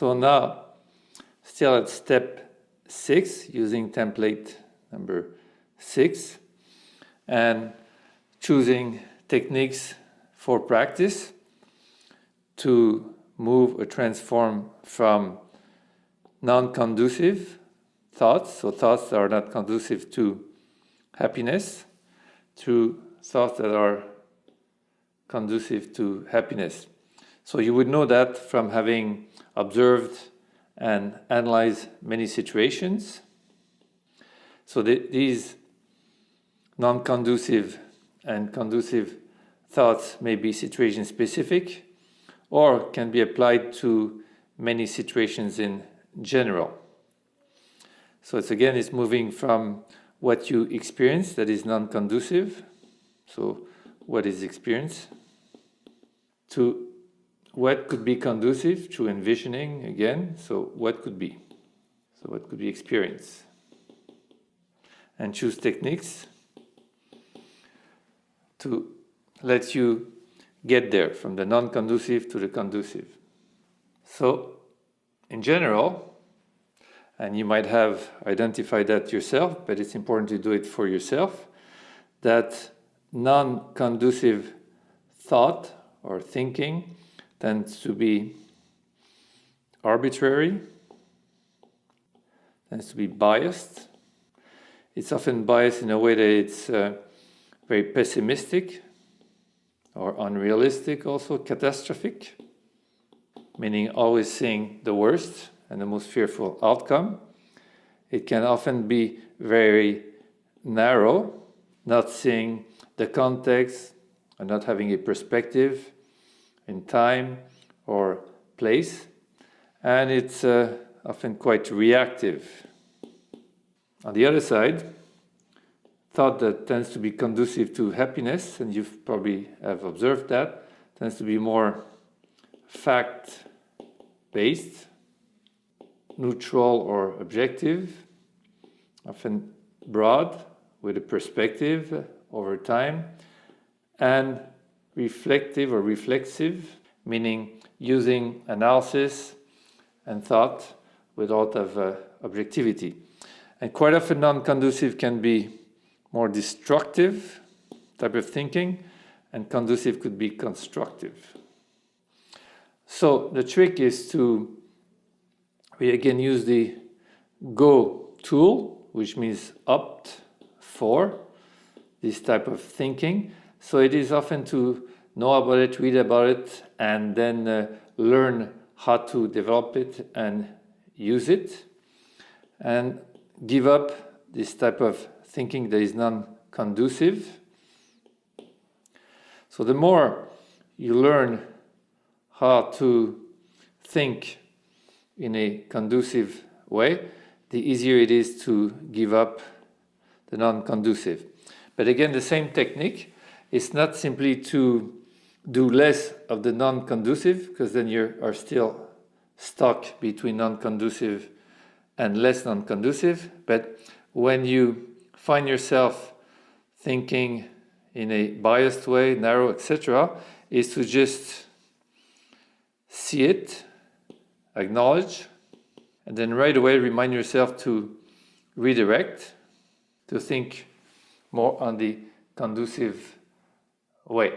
So now, still at step 6, using template number 6, and choosing techniques for practice to move or transform from non-conducive thoughts, so thoughts that are not conducive to happiness, to thoughts that are conducive to happiness. So you would know that from having observed and analyzed many situations. So these non-conducive and conducive thoughts may be situation specific or can be applied to many situations in general. So it's moving from what you experience that is non-conducive, so what is experience, to what could be conducive, to envisioning again, so what could be experience. And choose techniques to let you get there from the non-conducive to the conducive. So, in general, and you might have identified that yourself, but it's important to do it for yourself, that non-conducive thought or thinking tends to be arbitrary, tends to be biased. It's often biased in a way that it's very pessimistic or unrealistic, also catastrophic, meaning always seeing the worst and the most fearful outcome. It can often be very narrow, not seeing the context and not having a perspective in time or place, and it's often quite reactive. On the other side, thought that tends to be conducive to happiness, and you've probably have observed that, tends to be more fact-based, neutral or objective, often broad, with a perspective over time, and reflective or reflexive, meaning using analysis and thought with a lot of objectivity. And quite often non-conducive can be more destructive type of thinking, and conducive could be constructive. So the trick is to, we again use the GO tool, which means opt for this type of thinking. So it is often to know about it, read about it, and then learn how to develop it and use it, and give up this type of thinking that is non-conducive. So the more you learn how to think in a conducive way, the easier it is to give up the non-conducive. But again, the same technique is not simply to do less of the non-conducive, because then you are still stuck between non-conducive and less non-conducive. But when you find yourself thinking in a biased way, narrow, etc., is to just see it, acknowledge, and then right away remind yourself to redirect, to think more on the conducive way.